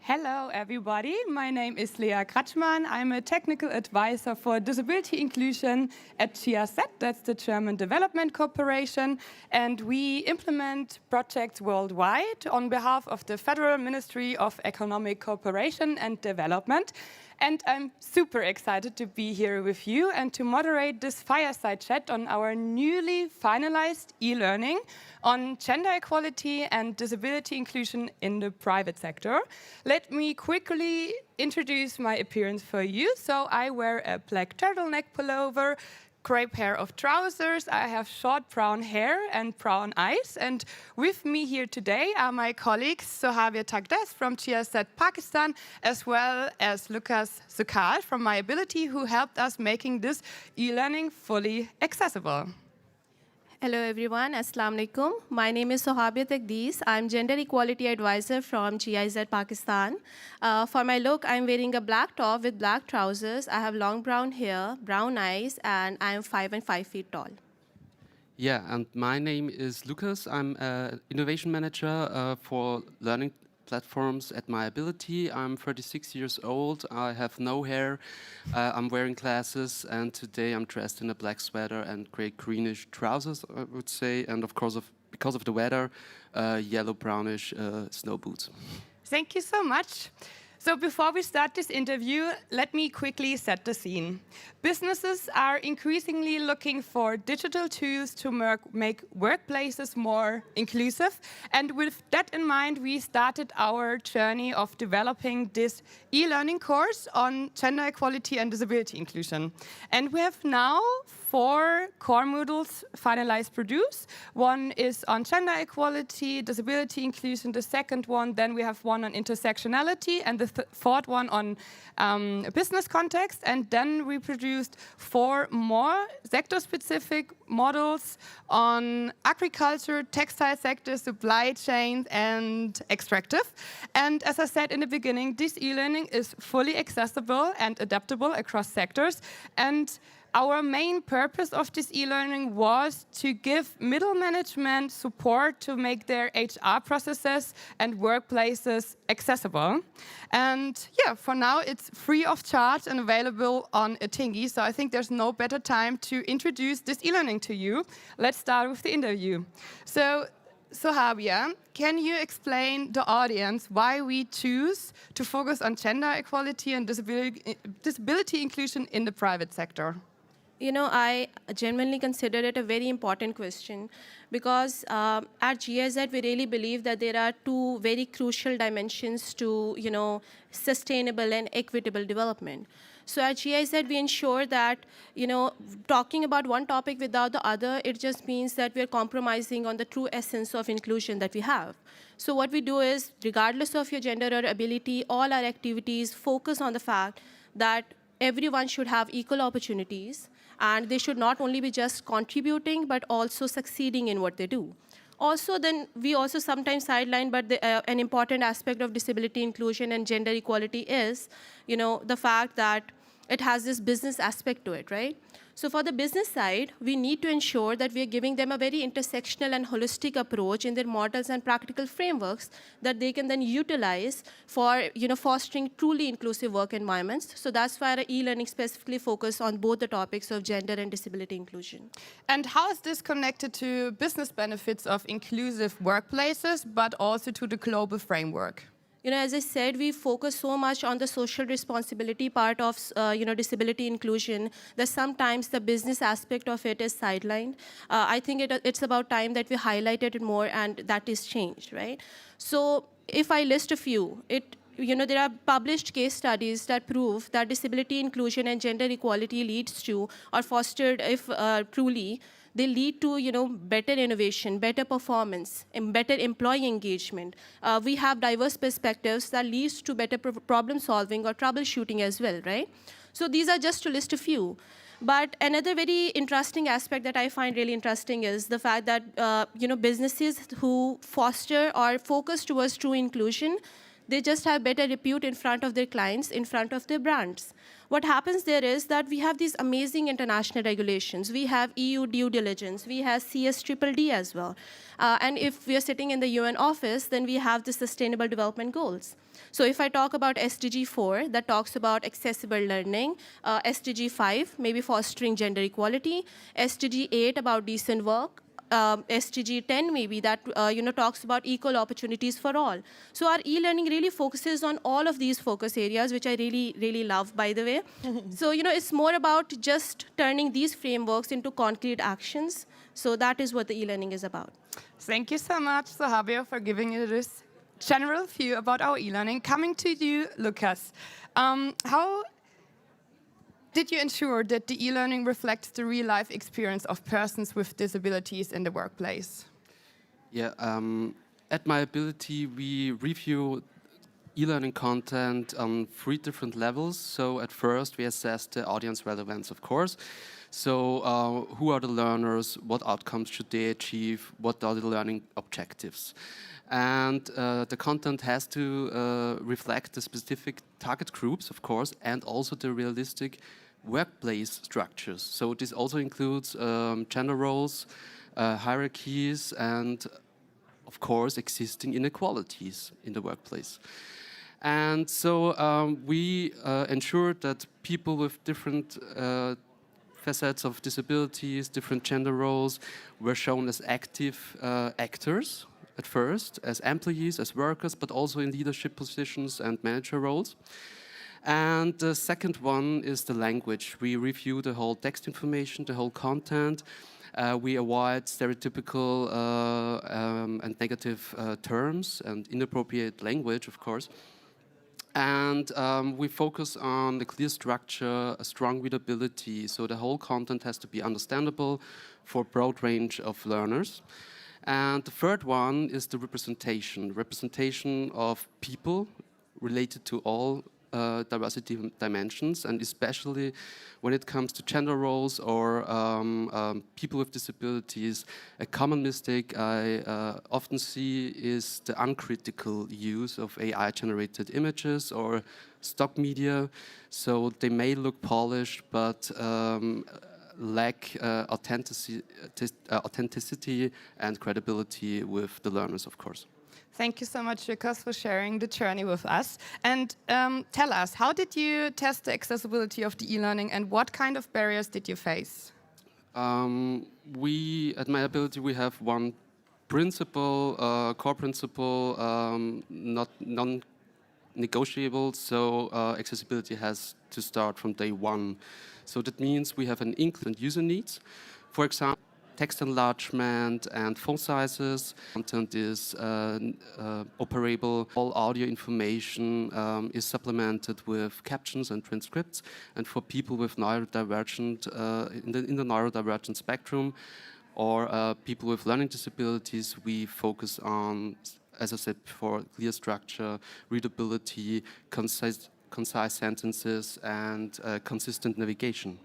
Hello, everybody. My name is Lea Kratschmann. I'm a technical advisor for disability inclusion at GIZ, that's the German Development Corporation, and we implement projects worldwide on behalf of the Federal Ministry of Economic Cooperation and Development. And I'm super excited to be here with you and to moderate this fireside chat on our newly finalized e-learning on gender equality and disability inclusion in the private sector. Let me quickly introduce my appearance for you. So I wear a black turtleneck pullover, gray pair of trousers, I have short brown hair and brown eyes, and with me here today are my colleagues Sohavia Tagdes from GIZ Pakistan, as well as Lucas Sukal from My Ability, who helped us making this e-learning fully accessible. Hello everyone, Assalamu alaikum. My name is Sohavia Tagdes. I'm Gender Equality Advisor from GIZ Pakistan. For my look, I'm wearing a black top with black trousers. I have long brown hair, brown eyes, and I'm 5 and 5 feet tall. Yeah, and my name is Lucas. I'm an innovation manager for learning platforms at My Ability. I'm 36 years old. I have no hair. I'm wearing glasses, and today I'm dressed in a black sweater and gray-greenish trousers, I would say, and of course, because of the weather, yellow-brownish snow boots. Thank you so much. So before we start this interview, let me quickly set the scene. Businesses are increasingly looking for digital tools to make workplaces more inclusive. And with that in mind, we started our journey of developing this e-learning course on gender equality and disability inclusion. And we have now 4 core modules finalized produced. One is on gender equality, disability inclusion, the second one, then we have one on intersectionality, and the fourth one on business context. And then we produced 4 more sector-specific models on agriculture, textile sector, supply chain, and extractive. And as I said in the beginning, this e-learning is fully accessible and adaptable across sectors. And our main purpose of this e-learning was to give middle management support to make their HR processes and workplaces accessible. And yeah, for now it's free of charge and available on Atingi, so I think there's no better time to introduce this e-learning to you. Let's start with the interview. So Sohavia, can you explain the audience why we choose to focus on gender equality and disability inclusion in the private sector? You know, I genuinely consider it a very important question because at GIZ, we really believe that there are 2 very crucial dimensions to, sustainable and equitable development. So at GIZ, we ensure that, talking about one topic without the other, it just means that we're compromising on the true essence of inclusion that we have. So what we do is, regardless of your gender or ability, all our activities focus on the fact that everyone should have equal opportunities, and they should not only be just contributing, but also succeeding in what they do. Also, then we also sometimes sideline, but an important aspect of disability inclusion and gender equality is, the fact that it has this business aspect to it, right? So for the business side, we need to ensure that we are giving them a very intersectional and holistic approach in their models and practical frameworks that they can then utilize for fostering truly inclusive work environments. So that's why our e-learning specifically focus on both the topics of gender and disability inclusion. And how is this connected to business benefits of inclusive workplaces, but also to the global framework? As I said, we focus so much on the social responsibility part of, disability inclusion that sometimes the business aspect of it is sidelined. I think it's about time that we highlighted it more, and that is changed, right? So if I list a few, there are published case studies that prove that disability inclusion and gender equality leads to, or fostered if truly, they lead to better innovation, better performance, and better employee engagement. We have diverse perspectives that leads to better problem solving or troubleshooting as well, right? So these are just to list a few. But another very interesting aspect that I find really interesting is the fact that businesses who foster or focus towards true inclusion, They just have better repute in front of their clients, in front of their brands. What happens there is that we have these amazing international regulations. We have EU due diligence. We have CSDDD as well. And if we are sitting in the UN office, then we have the Sustainable Development Goals. So if I talk about SDG 4, that talks about accessible learning, SDG 5, maybe fostering gender equality, SDG 8 about decent work, SDG 10 maybe that talks about equal opportunities for all. So our e-learning really focuses on all of these focus areas, which I really love, by the way. So it's more about just turning these frameworks into concrete actions. So that is what the e-learning is about. Thank you so much, Sahabia, for giving you this general view about our e-learning. Coming to you, Lucas, how did you ensure that the e-learning reflects the real-life experience of persons with disabilities in the workplace? Yeah, at My Ability, we review e-learning content on 3 different levels. So at first, we assess the audience relevance, of course. So who are the learners? What outcomes should they achieve? What are the learning objectives? And the content has to reflect the specific target groups, of course, and also the realistic workplace structures. So this also includes gender roles, hierarchies, and of course existing inequalities in the workplace. And so we ensure that people with different facets of disabilities, different gender roles, were shown as active actors at first, as employees, as workers, but also in leadership positions and manager roles. And the second one is the language. We review the whole text information, the whole content. We avoid stereotypical and negative terms and inappropriate language, of course. And we focus on the clear structure, a strong readability, so the whole content has to be understandable for a broad range of learners. And the third one is the representation of people related to all diversity dimensions, and especially when it comes to gender roles or people with disabilities. A common mistake I often see is the uncritical use of AI-generated images or stock media. So they may look polished, but lack authenticity and credibility with the learners, of course. Thank you so much, Lucas, for sharing the journey with us. And tell us, how did you test the accessibility of the e-learning and what kind of barriers did you face? We, at My Ability, we have one principle, core principle, not non-negotiable, so accessibility has to start from day one. So that means we have an inclusive user needs. For example, text enlargement and font sizes. Content is operable. All audio information is supplemented with captions and transcripts. And for people with neurodivergent, in the neurodivergent spectrum, or people with learning disabilities, we focus on, as I said before, clear structure, readability, concise sentences, and consistent navigation.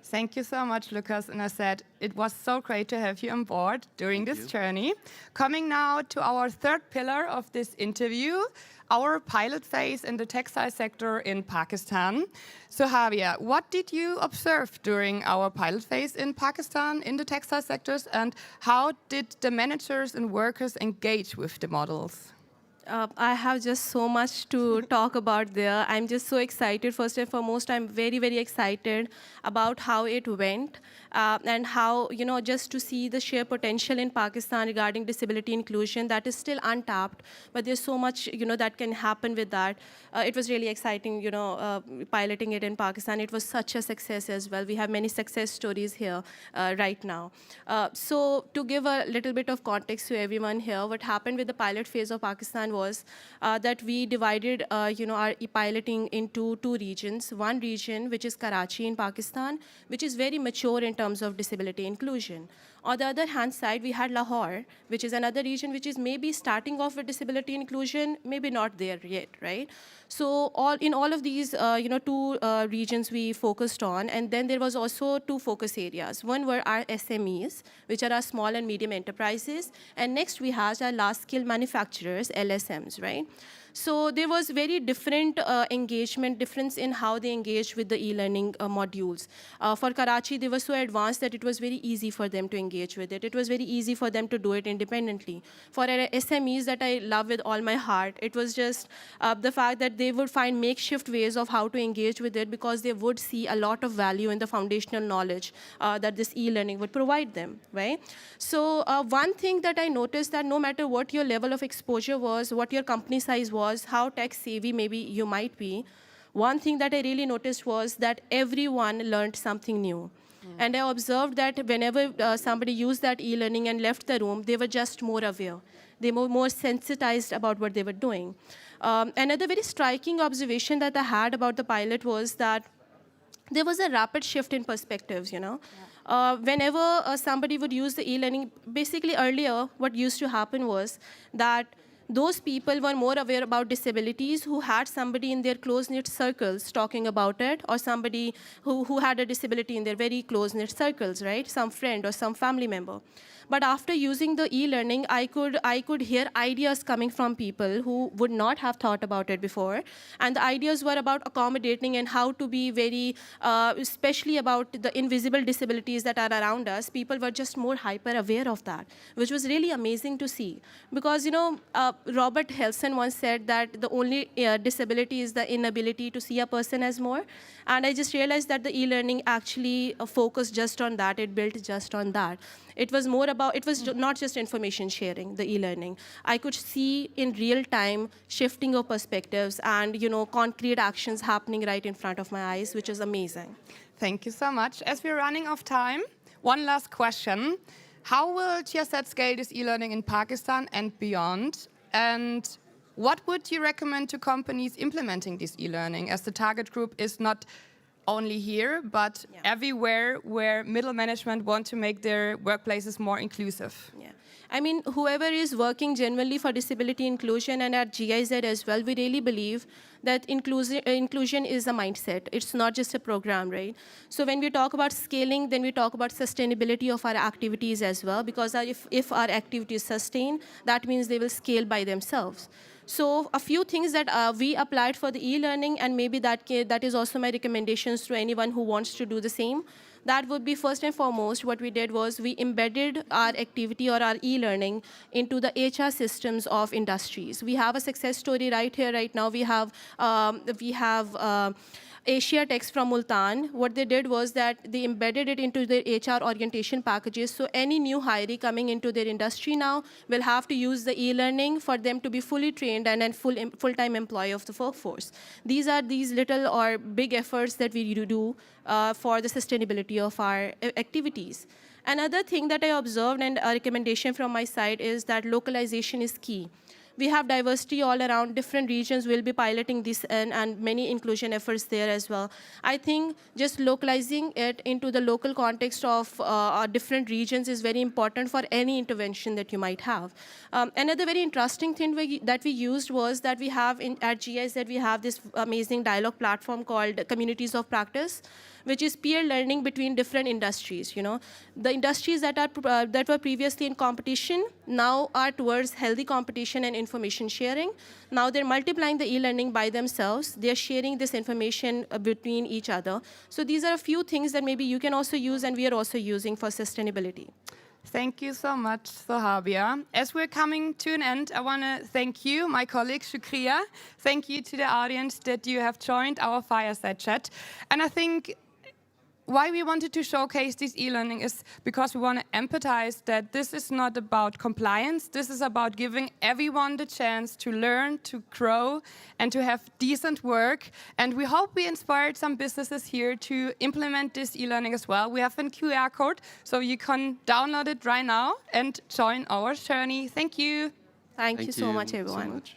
Thank you so much, Lucas. And I said, it was so great to have you on board during this journey. Coming now to our third pillar of this interview, our pilot phase in the textile sector in Pakistan. So Javier, what did you observe during our pilot phase in Pakistan in the textile sectors, and how did the managers and workers engage with the models? I have just so much to talk about there. I'm just so excited. First and foremost, I'm very excited about how it went and how, just to see the sheer potential in Pakistan regarding disability inclusion that is still untapped, but there's so much, that can happen with that. It was really exciting, piloting it in Pakistan. It was such a success as well. We have many success stories here right now. So to give a little bit of context to everyone here, what happened with the pilot phase of Pakistan was that we divided, our piloting into 2 regions. One region, which is Karachi in Pakistan, which is very mature in terms of disability inclusion. On the other hand side, we had Lahore, which is another region which is maybe starting off with disability inclusion, maybe not there yet, right? So in all of these, 2 regions we focused on, and then there was also 2 focus areas. One were our SMEs, which are our small and medium enterprises, and next we have our large-scale manufacturers, LSMs, right? So there was very different difference in how they engaged with the e-learning modules. For Karachi, they were so advanced that it was very easy for them to engage with it. It was very easy for them to do it independently. For SMEs that I love with all my heart, it was just the fact that they would find makeshift ways of how to engage with it because they would see a lot of value in the foundational knowledge that this e-learning would provide them, right? So one thing that I noticed that no matter what your level of exposure was, what your company size was, how tech savvy maybe you might be, one thing that I really noticed was that everyone learned something new. And I observed that whenever somebody used that e-learning and left the room, they were just more aware. They were more sensitized about what they were doing. Another very striking observation that I had about the pilot was that there was a rapid shift in perspectives, you know. Whenever somebody would use the e-learning, basically earlier, what used to happen was that those people were more aware about disabilities who had somebody in their close-knit circles talking about it, or somebody who had a disability in their very close-knit circles, right? Some friend or some family member. But after using the e-learning, I could hear ideas coming from people who would not have thought about it before. And the ideas were about accommodating and how to be very, especially about the invisible disabilities that are around us. People were just more hyper aware of that, which was really amazing to see. Because, you know, Robert Helson once said that the only disability is the inability to see a person as more. And I just realized that the e-learning actually focused just on that. It built just on that. It was more about, it was not just information sharing, the e-learning. I could see in real time shifting of perspectives and, you know, concrete actions happening right in front of my eyes, which is amazing. Thank you so much. As we're running out of time, one last question. How will GIZ scale this e-learning in Pakistan and beyond? And what would you recommend to companies implementing this e-learning, as the target group is not only here, but everywhere where middle management want to make their workplaces more inclusive? Yeah. I mean, whoever is working genuinely for disability inclusion, and at GIZ as well, we really believe that inclusion is a mindset. It's not just a program, right? So when we talk about scaling, then we talk about sustainability of our activities as well, because if our activities sustain, that means they will scale by themselves. So a few things that we applied for the e-learning, and maybe that is also my recommendations to anyone who wants to do the same. That would be, first and foremost, what we did was we embedded our activity or our e-learning into the HR systems of industries. We have a success story right here, right now. We have Asia Text from Multan. What they did was that they embedded it into their HR orientation packages. So any new hiree coming into their industry now will have to use the e-learning for them to be fully trained and then full-time employee of the workforce. These are these little or big efforts that we do for the sustainability of our activities. Another thing that I observed, and a recommendation from my side, is that localization is key. We have diversity all around. Different regions will be piloting this and many inclusion efforts there as well. I think just localizing it into the local context of different regions is very important for any intervention that you might have. Another very interesting thing that we used was that we have at GIZ that we have this amazing dialogue platform called Communities of Practice, which is peer learning between different industries. You know, the industries that were previously in competition now are towards healthy competition and information sharing. Now they're multiplying the e-learning by themselves. They're sharing this information between each other. So these are a few things that maybe you can also use, and we are also using for sustainability. Thank you so much, Sohabia. As we're coming to an end, I want to thank you, my colleague Shukriya. Thank you to the audience that you have joined our Fireside Chat. And I think why we wanted to showcase this e-learning is because we want to empathize that this is not about compliance. This is about giving everyone the chance to learn, to grow, and to have decent work. And we hope we inspired some businesses here to implement this e-learning as well. We have a QR code, so you can download it right now and join our journey. Thank you. Thank you so much, everyone. So much.